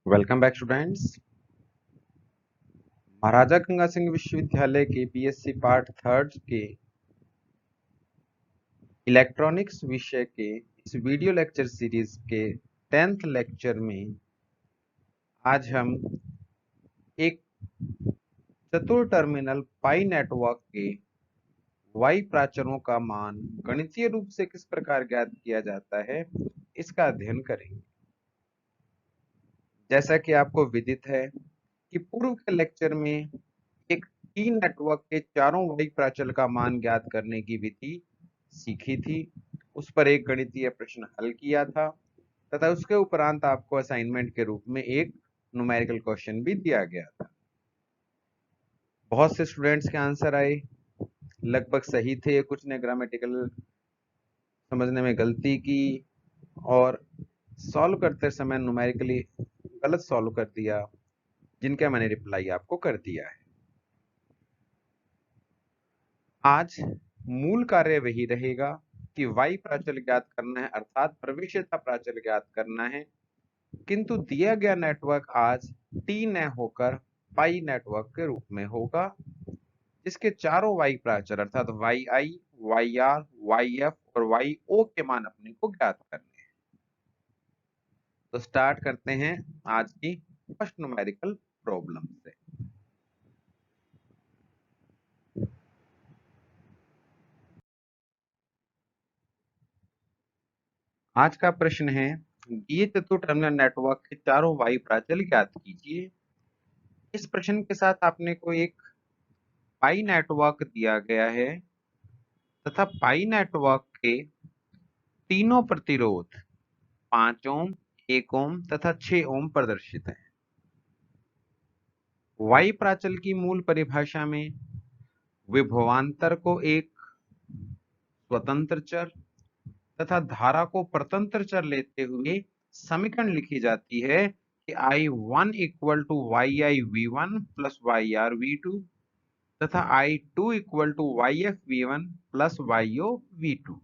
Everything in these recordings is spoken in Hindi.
Welcome back students. Maharaja Ganga Singh Vishwavidyalaya के बीएससी पार्ट थर्ड के इलेक्ट्रॉनिक्स विषय के इस वीडियो लेक्चर सीरीज के 10th लेक्चर में आज हम एक चतुर टर्मिनल पाई नेटवर्क के वाई प्राचरों का मान गणितीय रूप से किस प्रकार ज्ञात किया जाता है इसका अध्ययन करेंगे। जैसा कि आपको विदित है कि पूर्व के लेक्चर में एक टी नेटवर्क के चारों वाई प्राचल का मान ज्ञात करने की विधि सीखी थी, उस पर एक गणितीय प्रश्न हल किया था तथा उसके उपरांत आपको असाइनमेंट के रूप में एक न्यूमेरिकल क्वेश्चन भी दिया गया था। बहुत से स्टूडेंट्स के आंसर आए, लगभग सही थे, कुछ ने ग्रामेटिकल समझने में गलती की और सॉल्व करते समय न्यूमेरिकली गलत सॉल्व कर दिया, जिनका मैंने रिप्लाई आपको कर दिया है। आज मूल कार्य वही रहेगा कि वाई प्राचल ज्ञात करना है, अर्थात प्रवेश्यता प्राचल ज्ञात करना है, किंतु दिया गया नेटवर्क आज टी न होकर पाई नेटवर्क के रूप में होगा, जिसके चारों वाई प्राचल अर्थात y i, y r, y f और वाई ओ के मान अपने को ज्ञात करने हैं। तो स्टार्ट करते हैं आज की फर्स्ट न्यूमेरिकल प्रॉब्लम से। आज का प्रश्न है, दिए चतुर टर्मिनल नेटवर्क के चारों वाई प्राचल ज्ञात कीजिए। इस प्रश्न के साथ आपने को एक पाई नेटवर्क दिया गया है तथा पाई नेटवर्क के तीनों प्रतिरोध 5 ओम, 1 ओम तथा 6 ओम प्रदर्शित है। वाई प्राचल की मूल परिभाषा में विभवांतर को एक स्वतंत्र चर तथा धारा को परतंत्र चर लेते हुए समीकरण लिखी जाती है कि I1 equal to y i v one plus y r v two तथा I2 equal to y f v one plus y o v two.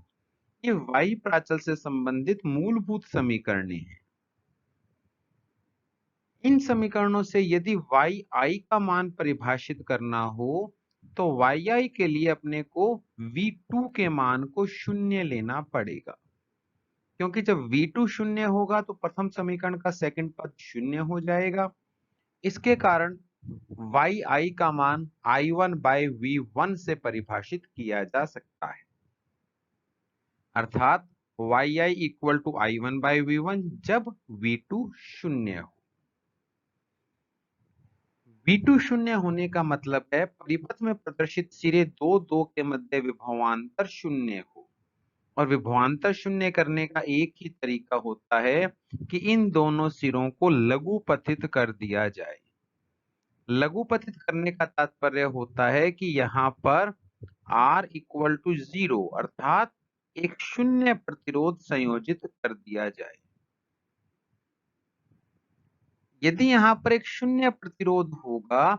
ये वाई प्राचल से संबंधित मूलभूत समीकरण हैं। इन समीकरणों से यदि वाई आई का मान परिभाषित करना हो तो वाई आई के लिए अपने को V2 के मान को शून्य लेना पड़ेगा, क्योंकि जब V2 शून्य होगा तो प्रथम समीकरण का सेकंड पद शून्य हो जाएगा। इसके कारण वाई आई का मान I1 बाय V1 से परिभाषित किया जा सकता है, अर्थात y i equal to I1 by V1 जब V2 शून्य हो। V2 शून्य होने का मतलब है परिपथ में प्रदर्शित सिरे दो के मध्य विभवांतर शून्य हो, और विभवांतर शून्य करने का एक ही तरीका होता है कि इन दोनों सिरों को लघुपथित कर दिया जाए। लघुपथित करने का तात्पर्य होता है कि यहाँ पर R इक्वल टू 0 अर्थात एक शून्य प्रतिरोध संयोजित कर दिया जाए। यदि यहाँ पर एक शून्य प्रतिरोध होगा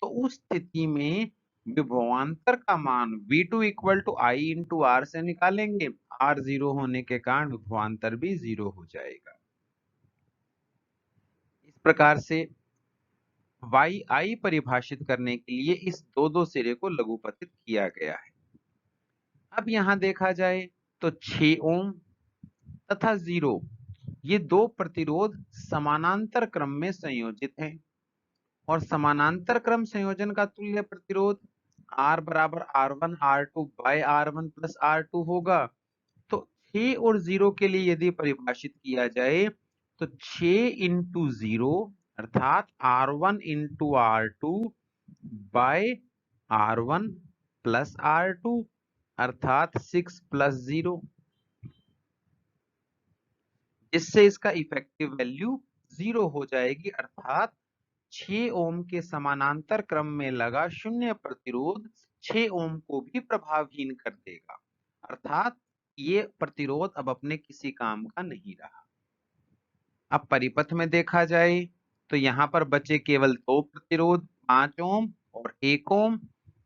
तो उस स्थिति में विभवांतर का मान V2 equal to I into r से निकालेंगे। R 0 होने के कारण विभवांतर भी 0 हो जाएगा। इस प्रकार से वाई आई परिभाषित करने के लिए इस दो सिरे को लघुपथित किया गया है। अब यहां देखा जाए तो 6 ओम तथा 0 ये दो प्रतिरोध समानांतर क्रम में संयोजित हैं, और समानांतर क्रम संयोजन का तुल्य प्रतिरोध R बराबर R1 R2 bye R1 plus R2 होगा। तो 6 और 0 के लिए यदि परिभाषित किया जाए तो 6 इंटू 0 अर्थात R1 into R2 bye R1 plus R2 अर्थात 6 प्लस 0, जिससे इसका इफेक्टिव वैल्यू 0 हो जाएगी, अर्थात 6 ओम के समानांतर क्रम में लगा शून्य प्रतिरोध 6 ओम को भी प्रभावहीन कर देगा, अर्थात ये प्रतिरोध अब अपने किसी काम का नहीं रहा। अब परिपथ में देखा जाए तो यहाँ पर बचे केवल दो प्रतिरोध 5 ओम और 1 ओम,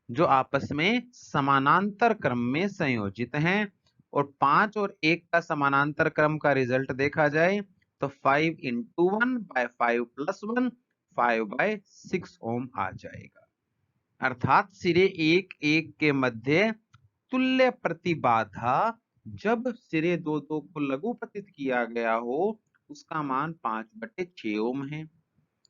जो आपस में समानांतर क्रम में संयोजित हैं, और 5 और 1 का समानांतर क्रम का रिजल्ट देखा जाए तो 5 इंटू 1 बाय 5 प्लस 1 5/6 ओम आ जाएगा। अर्थात सिरे एक एक के मध्य तुल्य प्रतिबाधा जब सिरे दो दो को लघुपतित किया गया हो उसका मान 5/6 ओम है।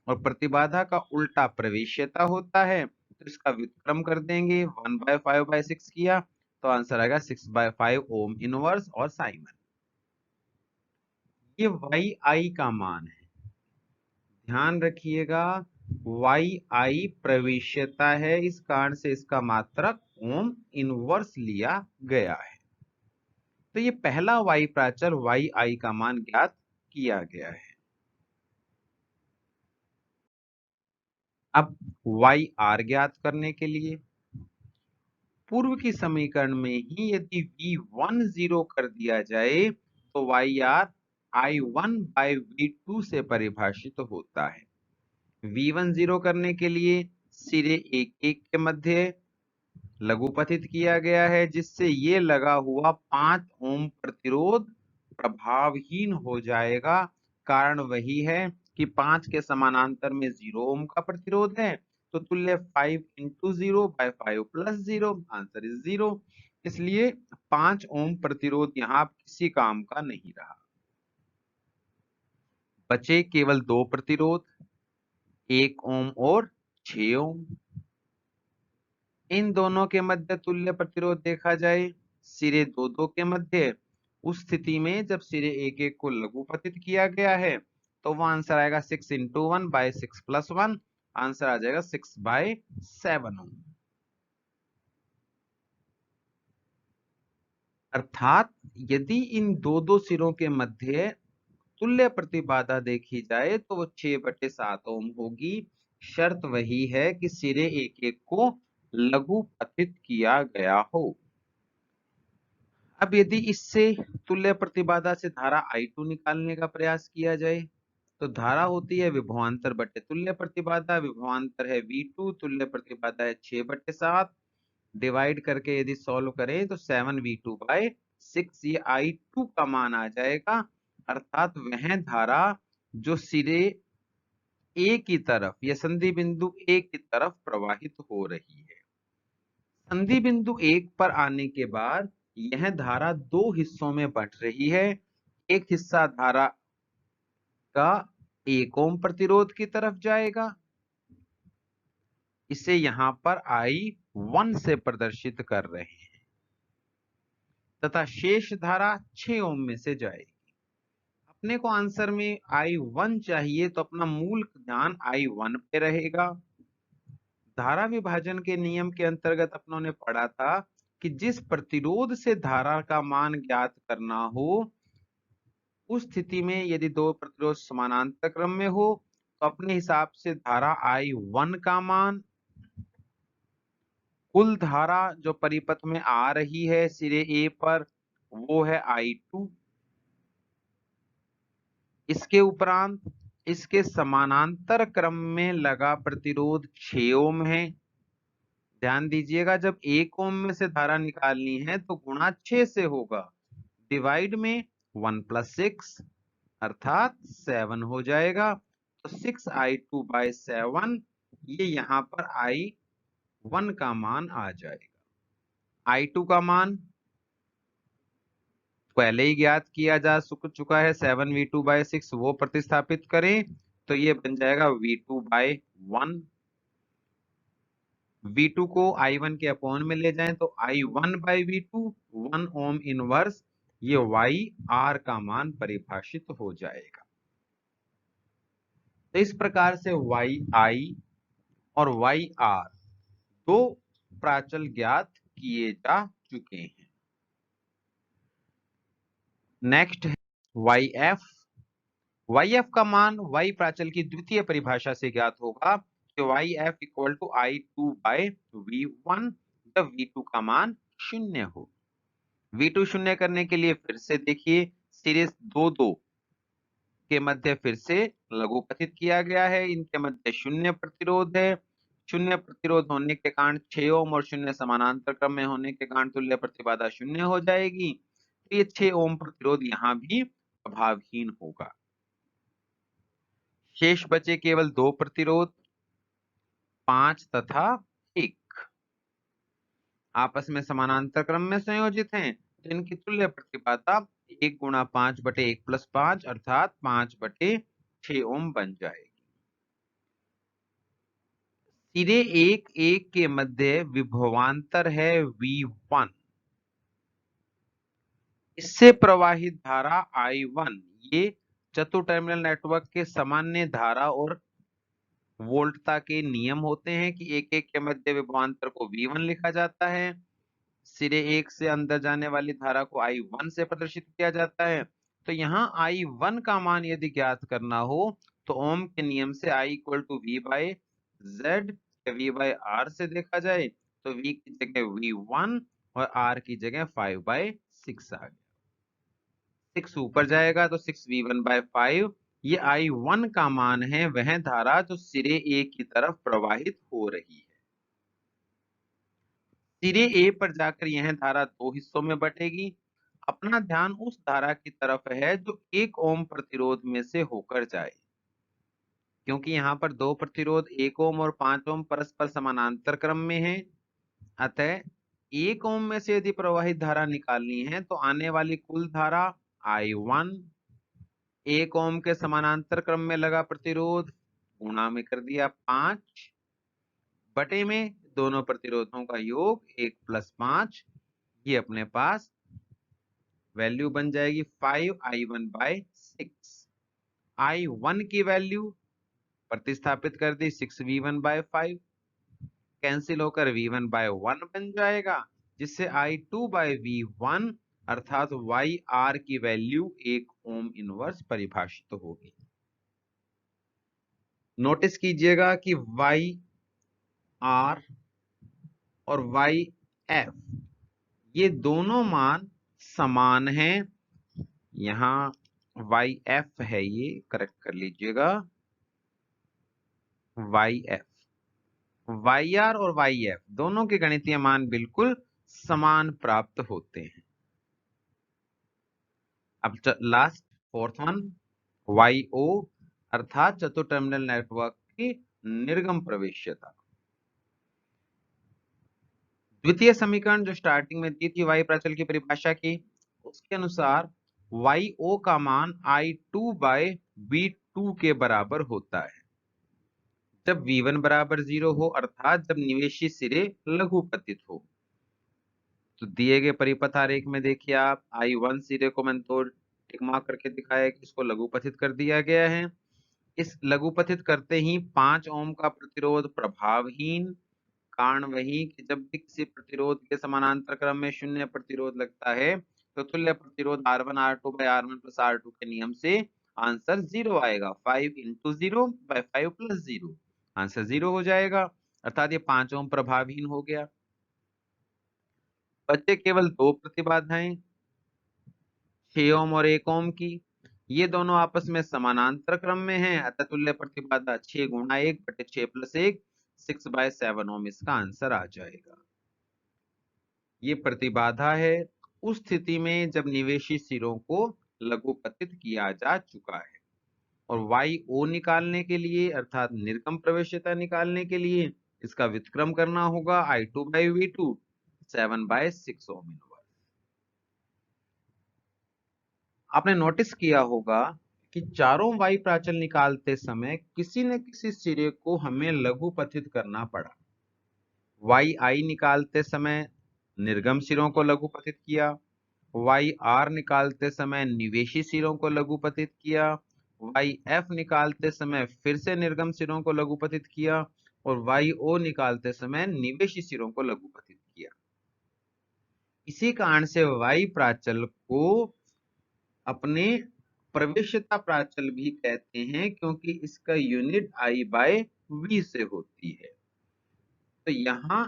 और प्रतिबाधा का उल्टा प्रवेश्यता होता है, तो इसका व्युत्क्रम कर देंगे। 1/5/6 किया तो आंसर आएगा 6/5 ओम इनवर्स और साइमन। ये वाई आई का मान है, ध्यान रखिएगा। वाई आई प्रवेश्यता है, इस कारण से इसका मात्रक ओम इनवर्स लिया गया है। तो ये पहला वाई प्राचल वाई आई का मान ज्ञात किया गया है। अब वाई आर ज्ञात करने के लिए पूर्व की समीकरण में ही यदि V10 कर दिया जाए तो वाई आर I1/V2 से परिभाषित होता है। V10 करने के लिए सिरे एक एक के मध्य लघुपतित किया गया है, जिससे ये लगा हुआ 5 ओम प्रतिरोध प्रभावहीन हो जाएगा। कारण वही है कि 5 के समानांतर में 0 ओम का प्रतिरोध है, तो तुल्य 5 इंटू 0/5 प्लस 0, आंसर इज 0। इसलिए 5 ओम प्रतिरोध यहाँ किसी काम का नहीं रहा। बचे केवल दो प्रतिरोध, 1 ओम और 6 ओम। इन दोनों के मध्य तुल्य प्रतिरोध देखा जाए सिरे दो दो के मध्य, उस स्थिति में जब सिरे एक एक को लघुपतित किया गया है तो वो आंसर आएगा 6 इंटू 1/6 प्लस 1, आंसर आ जाएगा 6/7 ओम। अर्थात यदि इन दो दो सिरों के मध्य तुल्य प्रतिबाधा देखी जाए तो वो 6/7 ओम होगी। शर्त वही है कि सिरे एक एक को लघुपतित किया गया हो। अब यदि इससे तुल्य प्रतिबाधा से धारा I2 निकालने का प्रयास किया जाए तो धारा होती है विभवांतर बटे तुल्य प्रतिबाधा, विभवांतर है V2, तुल्य प्रतिबाधा है 6/7, डिवाइड करके यदि सॉल्व करें तो 7V2/6 ये I2 का मान आ जाएगा। अर्थात वह धारा जो सिरे ए की तरफ या संधि बिंदु ए की तरफ प्रवाहित हो रही है। संधि बिंदु 1 पर आने के बाद यह धारा दो हिस्सों में बंट रही है। एक हिस्सा धारा का 1 ओम प्रतिरोध की तरफ जाएगा, इसे यहां पर I1 से प्रदर्शित कर रहे हैं, तथा शेष धारा 6 ओम में से जाएगी। अपने को आंसर में I1 चाहिए तो अपना मूल ध्यान I1 पे रहेगा। धारा विभाजन के नियम के अंतर्गत अपनों ने पढ़ा था कि जिस प्रतिरोध से धारा का मान ज्ञात करना हो उस स्थिति में यदि दो प्रतिरोध समानांतर क्रम में हो तो अपने हिसाब से धारा I1 का मान कुल धारा जो परिपथ में आ रही है सिरे ए पर वो है I2। इसके उपरांत इसके समानांतर क्रम में लगा प्रतिरोध 6 ओम है। ध्यान दीजिएगा, जब 1 ओम में से धारा निकालनी है तो गुणा 6 से होगा, डिवाइड में 1 + 6 अर्थात 7 हो जाएगा। तो 6I2/7 ये यहाँ पर I1 का मान आ जाएगा। I2 का मान पहले ही ज्ञात किया जा चुका है 7V2/6, वो प्रतिस्थापित करें तो ये बन जाएगा V2/1। V2 को I1 के अपॉन में ले जाएं तो I1/V2 1 ओम इनवर्स, ये YR का मान परिभाषित हो जाएगा। तो इस प्रकार से YI और YR दो प्राचल ज्ञात किए जा चुके हैं। नेक्स्ट है YF। YF का मान Y प्राचल की द्वितीय परिभाषा से ज्ञात होगा कि YF = I2/V1 जब V2 का मान 0 हो। V2 0 करने के लिए फिर से देखिए सिरे दो दो के मध्य फिर से लघुपतित किया गया है, इनके मध्य 0 प्रतिरोध है। 0 प्रतिरोध होने के कारण 6 ओम और 0 समानांतर क्रम में होने के कारण तुल्य प्रतिबाधा 0 हो जाएगी। तो ये 6 ओम प्रतिरोध यहाँ भी प्रभावहीन होगा। शेष बचे केवल 2 प्रतिरोध, 5 तथा 1, आपस में समानांतर क्रम में संयोजित हैं, तो इनकी तुल्य प्रतिबाधा 1 गुणा 5 बटे 1 प्लस 5 अर्थात 5 बटे 6 ओम बन जाएगी। सिरे 1 के मध्य विभवांतर है V1, इससे प्रवाहित धारा I1, ये चतुर टर्मिनल नेटवर्क के सामान्य धारा और वोल्टता के नियम होते हैं कि 1 के मध्य विभवांतर को V1 लिखा जाता है, सिरे 1 से अंदर जाने वाली धारा को I1 से प्रदर्शित किया जाता है। तो यहाँ I1 का मान यदि ज्ञात करना हो तो ओम के नियम से I equal to V by Z या V बाय R से देखा जाए तो V की जगह V1 और R की जगह 5/6 आ गया। 6 ऊपर जाएगा तो 6V1/5, ये I1 का मान है, वह धारा जो सिरे A की तरफ प्रवाहित हो रही है। सिरे A पर जाकर यह धारा 2 हिस्सों में बटेगी। अपना ध्यान उस धारा की तरफ है जो 1 ओम प्रतिरोध में से होकर जाए, क्योंकि यहाँ पर 2 प्रतिरोध 1 ओम और 5 ओम परस्पर समानांतर क्रम में है। अतः 1 ओम में से यदि प्रवाहित धारा निकालनी है तो आने वाली कुल धारा I1, 1 ओम के समानांतर क्रम में लगा प्रतिरोध गुणा में कर दिया 5 बटे में दोनों प्रतिरोधों का योग 1 प्लस 5, ये अपने पास वैल्यू बन जाएगी 5I1/6। I1 की वैल्यू प्रतिस्थापित कर दी 6V1/5, कैंसिल होकर V1/1 बन जाएगा, जिससे I2/V1 अर्थात YR की वैल्यू 1 ओम इनवर्स परिभाषित होगी। नोटिस कीजिएगा कि YR और YF ये दोनों मान समान हैं। यहां YF है, ये करेक्ट कर लीजिएगा, YF, YR और YF दोनों के गणितीय मान बिल्कुल समान प्राप्त होते हैं। अब लास्ट फोर्थ वन, YO अर्थात चतुर टर्मिनल नेटवर्क की निर्गम प्रवेश्यता। द्वितीय समीकरण जो स्टार्टिंग में दी थी वाई प्राचल की परिभाषा की, उसके अनुसार YO का मान I2/V2 के बराबर होता है जब V1 बराबर 0 हो, अर्थात जब निवेशी सिरे लघुपतित हो। तो दिए गए परिपथ आरेख में देखिए आप, I1 सिरे को मैंने तो टिक मार्क करके दिखाया कि इसको लघुपतित कर दिया गया है। इस लघुपतित करते ही 5 ओम का प्रतिरोध प्रभावहीन, कारण वही कि जब भी किसी प्रतिरोध के समानांतर क्रम में शून्य प्रतिरोध लगता है तो तुल्य प्रतिरोध R1 R2/R1 प्लस R2 के नियम से आंसर 0 आएगा। 5 × 0/5 + 0, आंसर 0 हो जाएगा, अर्थात ये 5 ओम प्रभावहीन हो गया। बचे केवल 2 प्रतिबाधाएं 6 ओम और 1 ओम की, ये दोनों आपस में समानांतर क्रम में हैं, अतः तुल्य प्रतिबाधा 6 गुणा 1 बटे 6 + 1, 6/7 ओम इसका आंसर आ जाएगा। ये प्रतिबाधा है उस स्थिति में जब निवेशी सिरों को लघुपतित किया जा चुका है। और YO निकालने के लिए अर्थात निर्गम प्रवेश्यता निकालने के लिए इसका व्युत्क्रम करना होगा I2/V2 7/6 ओम इनवर्स। आपने नोटिस किया होगा कि चारों वाई प्राचल निकालते समय किसी न किसी सिरे को हमें लघुपतित करना पड़ा। YI निकालते समय निर्गम सिरों को लघुपतित किया, YR निकालते समय निवेशी सिरों को लघुपतित किया, YF निकालते समय फिर से निर्गम सिरों को लघुपतित किया और YO निकालते समय निवेशी सिरों को लघुपतित किया। इसी कारण से वाई प्राचल को अपने प्रवेश्यता प्राचल भी कहते हैं, क्योंकि इसका यूनिट I/V से होती है। तो यहां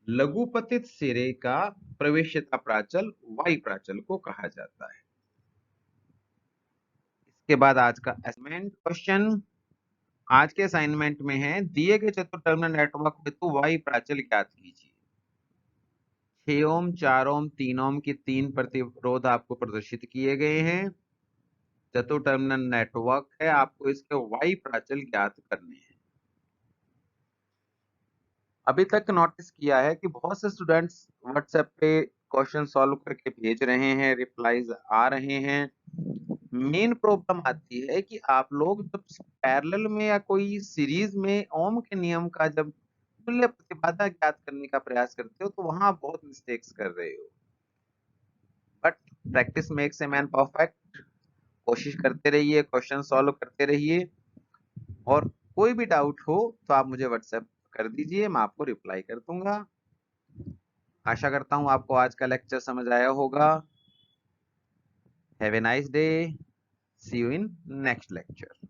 लघुपतित सिरे का प्रवेश्यता प्राचल वाई प्राचल को कहा जाता है। इसके बाद आज का असाइनमेंट क्वेश्चन, आज के असाइनमेंट में है दिए गए चतुर टर्मिनल नेटवर्क हेतु वाई प्राचल ज्ञात कीजिए। 6 ओम, 4 ओम, 3 ओम की 3 प्रतिरोध आपको प्रदर्शित किए गए हैं। चतुर्टर्मिनल नेटवर्क है, आपको इसके वाई प्राचल ज्ञात करने हैं। अभी तक नोटिस किया है कि बहुत से स्टूडेंट्स व्हाट्सएप पे क्वेश्चन सॉल्व करके भेज रहे हैं, रिप्लाईज आ रहे हैं। मेन प्रॉब्लम आती है कि आप लोग जब पैरेलल में या कोई सीरीज में ओम के नियम का जब तुल्य प्रतिबाधा ज्ञात करने का प्रयास करते हो तो वहां बहुत मिस्टेक्स कर रहे हो। But practice makes a man perfect. कोशिश करते रहिए, क्वेश्चन सॉल्व करते रहिए, और कोई भी डाउट हो तो आप मुझे व्हाट्सएप कर दीजिए, मैं आपको रिप्लाई कर दूंगा। आशा करता हूं आपको आज का लेक्चर समझ आया होगा। Have a nice day, see you in next lecture.